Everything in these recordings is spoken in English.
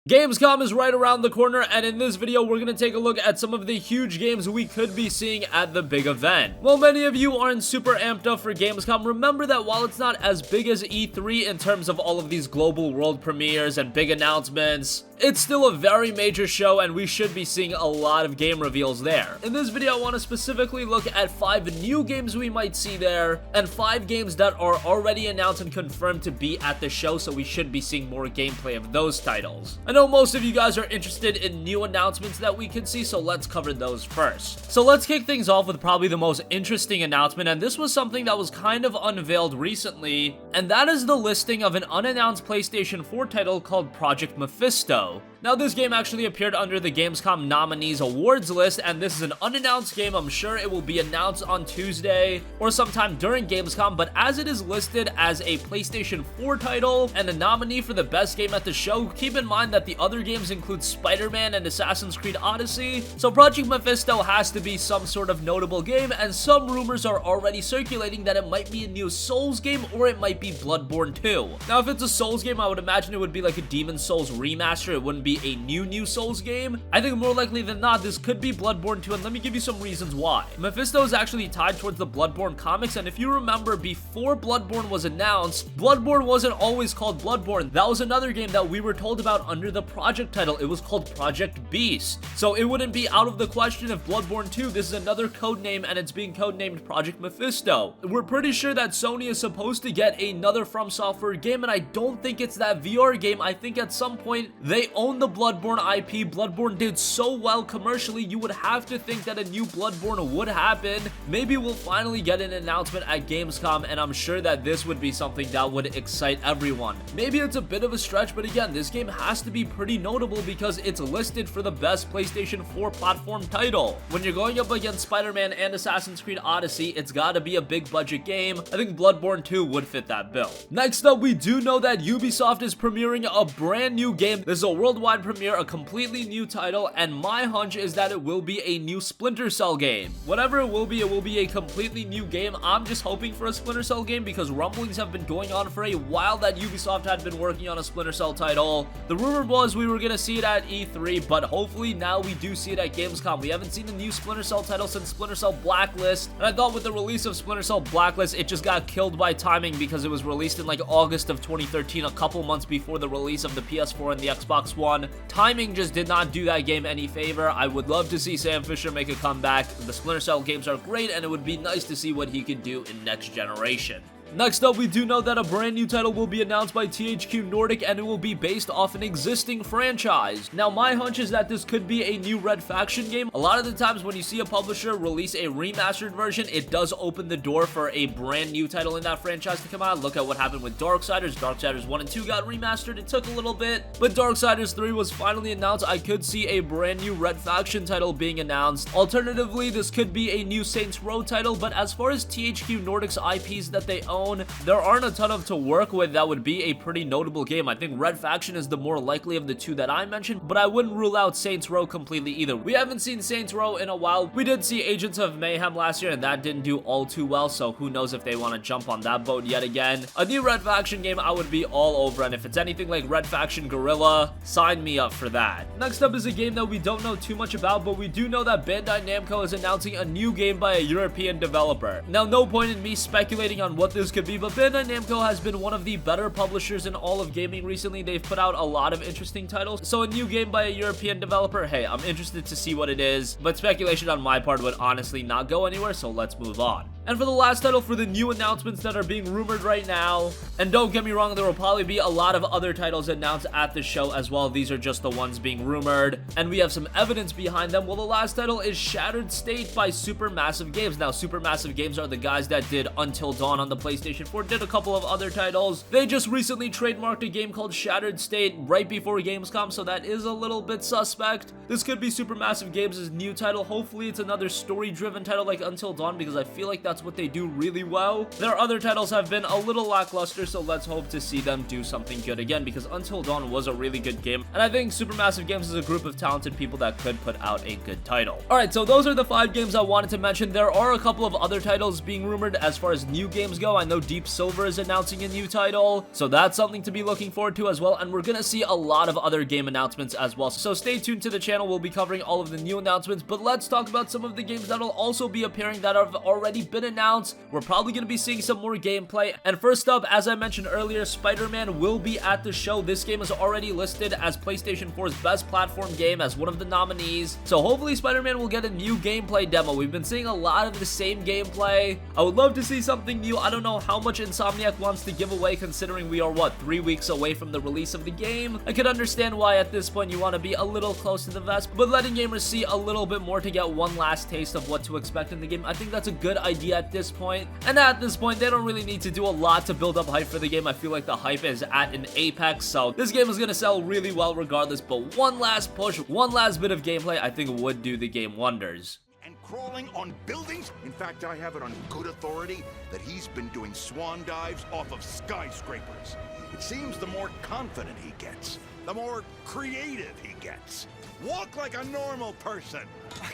Gamescom is right around the corner, and in this video we're going to take a look at some of the huge games we could be seeing at the big event. While many of you aren't super amped up for Gamescom, remember that while it's not as big as E3 in terms of all of these global world premieres and big announcements, it's still a very major show and we should be seeing a lot of game reveals there. In this video I want to specifically look at 5 new games we might see there, and 5 games that are already announced and confirmed to be at the show, so we should be seeing more gameplay of those titles. I know most of you guys are interested in new announcements that we could see, so let's cover those first. So let's kick things off with probably the most interesting announcement, and this was something that was kind of unveiled recently, and that is the listing of an unannounced PlayStation 4 title called Project Mephisto. Now, this game actually appeared under the Gamescom nominees awards list, and this is an unannounced game. I'm sure it will be announced on Tuesday or sometime during Gamescom, but as it is listed as a PlayStation 4 title and a nominee for the best game at the show, keep in mind that the other games include SpiderMan and Assassin's Creed Odyssey, so Project Mephisto has to be some sort of notable game, and some rumors are already circulating that it might be a new Souls game or it might be Bloodborne 2. Now, if it's a Souls game, I would imagine it would be like a Demon's Souls remaster. It wouldn't be a new Souls game. I think more likely than not, this could be Bloodborne 2, and let me give you some reasons why. Mephisto is actually tied towards the Bloodborne comics, and if you remember, before Bloodborne was announced, Bloodborne wasn't always called Bloodborne. That was another game that we were told about under the project title. It was called Project Beast. So it wouldn't be out of the question if Bloodborne 2, this is another code name, and it's being codenamed Project Mephisto. We're pretty sure that Sony is supposed to get another From Software game, and I don't think it's that VR game. I think at some point they own the Bloodborne IP. Bloodborne did so well commercially, you would have to think that a new Bloodborne would happen. Maybe we'll finally get an announcement at Gamescom, and I'm sure that this would be something that would excite everyone. Maybe it's a bit of a stretch, but again, this game has to be pretty notable because it's listed for the best PlayStation 4 platform title. When you're going up against Spider-Man and Assassin's Creed Odyssey, it's gotta be a big budget game. I think Bloodborne 2 would fit that bill. Next up, we do know that Ubisoft is premiering a brand new game. This is a worldwide premiere, a completely new title, and my hunch is that it will be a new Splinter Cell game. Whatever it will be a completely new game. I'm just hoping for a Splinter Cell game because rumblings have been going on for a while that Ubisoft had been working on a Splinter Cell title. The rumor was we were gonna see it at E3, but hopefully now we do see it at Gamescom. We haven't seen a new Splinter Cell title since Splinter Cell Blacklist, and I thought with the release of Splinter Cell Blacklist, it just got killed by timing because it was released in like August of 2013, a couple months before the release of the PS4 and the Xbox One. Timing just did not do that game any favor. I would love to see Sam Fisher make a comeback. The Splinter Cell games are great, and it would be nice to see what he could do in next generation. Next up, we do know that a brand new title will be announced by THQ Nordic, and it will be based off an existing franchise. Now, my hunch is that this could be a new Red Faction game. A lot of the times when you see a publisher release a remastered version, it does open the door for a brand new title in that franchise to come out. Look at what happened with Darksiders. Darksiders 1 and 2 got remastered. It took a little bit, but Darksiders 3 was finally announced. I could see a brand new Red Faction title being announced. Alternatively, this could be a new Saints Row title, but as far as THQ Nordic's IPs that they own, there aren't a ton of to work with that would be a pretty notable game. I think Red Faction is the more likely of the two that I mentioned, but I wouldn't rule out Saints Row completely either. We haven't seen Saints Row in a while. We did see Agents of Mayhem last year, and that didn't do all too well, so who knows if they want to jump on that boat yet again. A new Red Faction game I would be all over, and if it's anything like Red Faction Guerrilla, sign me up for that. Next up is a game that we don't know too much about, but we do know that Bandai Namco is announcing a new game by a European developer. Now, no point in me speculating on what this could be, but Bandai Namco has been one of the better publishers in all of gaming recently. They've put out a lot of interesting titles, so a new game by a European developer, hey, I'm interested to see what it is, but speculation on my part would honestly not go anywhere, so let's move on. And for the last title for the new announcements that are being rumored right now, and don't get me wrong, there will probably be a lot of other titles announced at the show as well. These are just the ones being rumored, and we have some evidence behind them. Well, the last title is Shattered State by Supermassive Games. Now, Supermassive Games are the guys that did Until Dawn on the PlayStation 4, did a couple of other titles. They just recently trademarked a game called Shattered State right before Gamescom, so that is a little bit suspect. This could be Supermassive Games' new title. Hopefully, it's another story-driven title like Until Dawn, because I feel like that's that's what they do really well. Their other titles have been a little lackluster, so let's hope to see them do something good again, because Until Dawn was a really good game, and I think Supermassive Games is a group of talented people that could put out a good title. Alright, so those are the 5 games I wanted to mention. There are a couple of other titles being rumored as far as new games go. I know Deep Silver is announcing a new title, so that's something to be looking forward to as well, and we're gonna see a lot of other game announcements as well, so stay tuned to the channel. We'll be covering all of the new announcements, but let's talk about some of the games that'll also be appearing that have already been announced. We're probably gonna be seeing some more gameplay, and first up, as I mentioned earlier, SpiderMan will be at the show. This game is already listed as PlayStation 4's best platform game as one of the nominees, so hopefully SpiderMan will get a new gameplay demo. We've been seeing a lot of the same gameplay. I would love to see something new. I don't know how much Insomniac wants to give away, considering we are, what, 3 weeks away from the release of the game. I could understand why at this point you want to be a little close to the vest, but letting gamers see a little bit more to get one last taste of what to expect in the game, I think that's a good idea at this point. And at this point, they don't really need to do a lot to build up hype for the game. I feel like the hype is at an apex, so this game is going to sell really well regardless, but one last push, one last bit of gameplay, I think would do the game wonders. Crawling on buildings? In fact, I have it on good authority that he's been doing swan dives off of skyscrapers. It seems the more confident he gets, the more creative he gets. Walk like a normal person.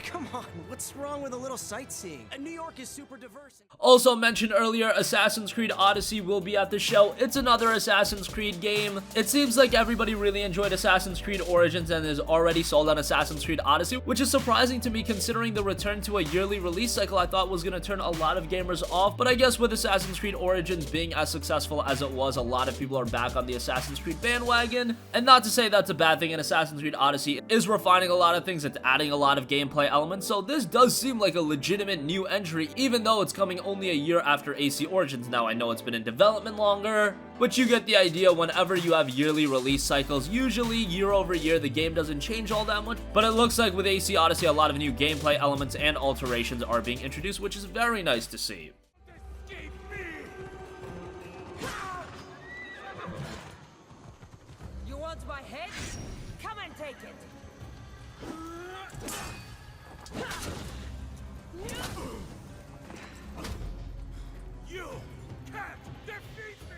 Come on, what's wrong with a little sightseeing? New York is super diverse. Also mentioned earlier, Assassin's Creed Odyssey will be at the show. It's another Assassin's Creed game. It seems like everybody really enjoyed Assassin's Creed Origins and is already sold on Assassin's Creed Odyssey, which is surprising to me considering the return to a yearly release cycle I thought was going to turn a lot of gamers off. But I guess with Assassin's Creed Origins being as successful as it was, a lot of people are back on the Assassin's Creed bandwagon. And not to say that's a bad thing, and Assassin's Creed Odyssey is refining a lot of things. It's adding a lot of gameplay elements, so this does seem like a legitimate new entry, even though it's coming only a year after AC Origins. Now, I know it's been in development longer, but you get the idea. Whenever you have yearly release cycles, usually year over year, the game doesn't change all that much, but it looks like with AC Odyssey, a lot of new gameplay elements and alterations are being introduced, which is very nice to see. You want my head? Come and take it! You can't defeat me!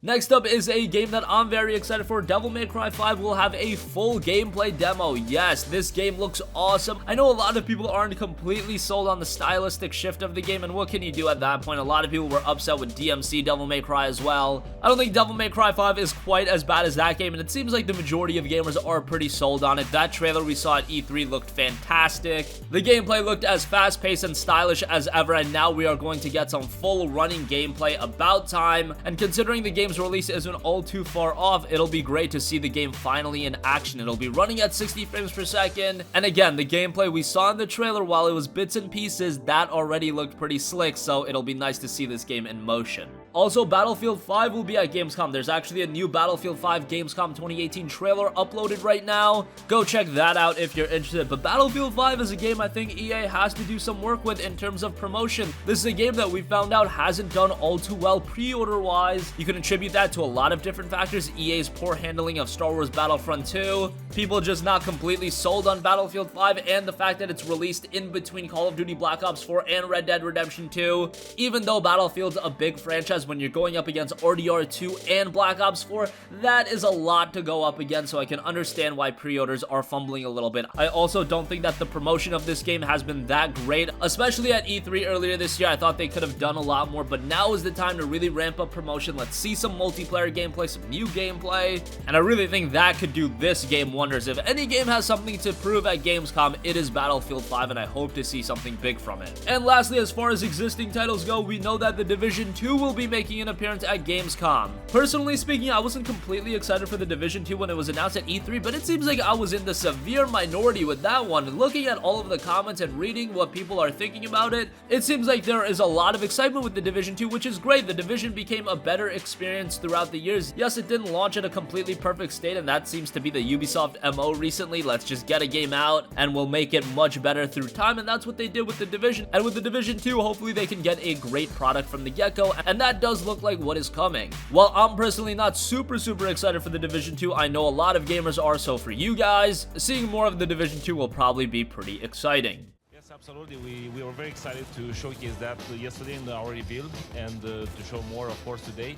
Next up is a game that I'm very excited for. Devil May Cry 5 will have a full gameplay demo. Yes, this game looks awesome. I know a lot of people aren't completely sold on the stylistic shift of the game, and what can you do at that point? A lot of people were upset with DMC Devil May Cry as well. I don't think Devil May Cry 5 is quite as bad as that game, and it seems like the majority of gamers are pretty sold on it. That trailer we saw at E3 looked fantastic. The gameplay looked as fast-paced and stylish as ever, and now we are going to get some full running gameplay. About time. And considering the game's release isn't all too far off, it'll be great to see the game finally in action. It'll be running at 60 frames per second, and again, the gameplay we saw in the trailer, while it was bits and pieces, that already looked pretty slick, so it'll be nice to see this game in motion. Also, Battlefield 5 will be at Gamescom. There's actually a new Battlefield 5 Gamescom 2018 trailer uploaded right now. Go check that out if you're interested. But Battlefield 5 is a game I think EA has to do some work with in terms of promotion. This is a game that we found out hasn't done all too well pre-order wise. You can attribute that to a lot of different factors. EA's poor handling of Star Wars Battlefront 2, people just not completely sold on Battlefield 5, and the fact that it's released in between Call of Duty Black Ops 4 and Red Dead Redemption 2. Even though Battlefield's a big franchise, when you're going up against RDR 2 and Black Ops 4, that is a lot to go up against, so I can understand why pre-orders are fumbling a little bit. I also don't think that the promotion of this game has been that great, especially at E3 earlier this year. I thought they could have done a lot more, but now is the time to really ramp up promotion. Let's see some multiplayer gameplay, some new gameplay, and I really think that could do this game wonders. If any game has something to prove at Gamescom, it is Battlefield 5, and I hope to see something big from it. And lastly, as far as existing titles go, we know that The Division 2 will be making an appearance at Gamescom. Personally speaking, I wasn't completely excited for The Division 2 when it was announced at E3, but it seems like I was in the severe minority with that one. Looking at all of the comments and reading what people are thinking about it, it seems like there is a lot of excitement with The Division 2, which is great. The Division became a better experience throughout the years. Yes, it didn't launch at a completely perfect state, and that seems to be the Ubisoft MO recently. Let's just get a game out and we'll make it much better through time, and that's what they did with The Division. And with The Division 2, hopefully they can get a great product from the get-go, and that does look like what is coming. While I'm personally not super excited for The Division 2, I know a lot of gamers are, so for you guys, seeing more of The Division 2 will probably be pretty exciting. Guess I'm absolutely. We were very excited to showcase that yesterday in our reveal and to show more, of course, today.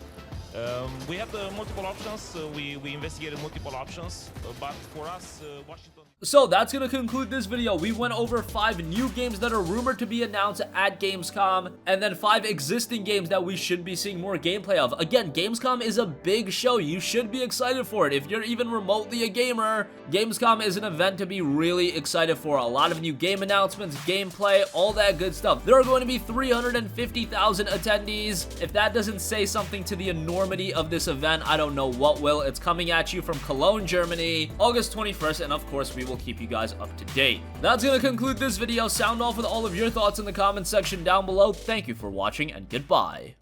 We had multiple options. We investigated multiple options, but for us, Washington. So that's gonna conclude this video. We went over 5 new games that are rumored to be announced at Gamescom, and then 5 existing games that we should be seeing more gameplay of. Again, Gamescom is a big show. You should be excited for it. If you're even remotely a gamer, Gamescom is an event to be really excited for. A lot of new game announcements, gameplay, all that good stuff. There are going to be 350,000 attendees. If that doesn't say something to the enormity of this event, I don't know what will. It's coming at you from Cologne, Germany, August 21st, and of course, we will keep you guys up to date. That's gonna conclude this video. Sound off with all of your thoughts in the comments section down below. Thank you for watching, and goodbye.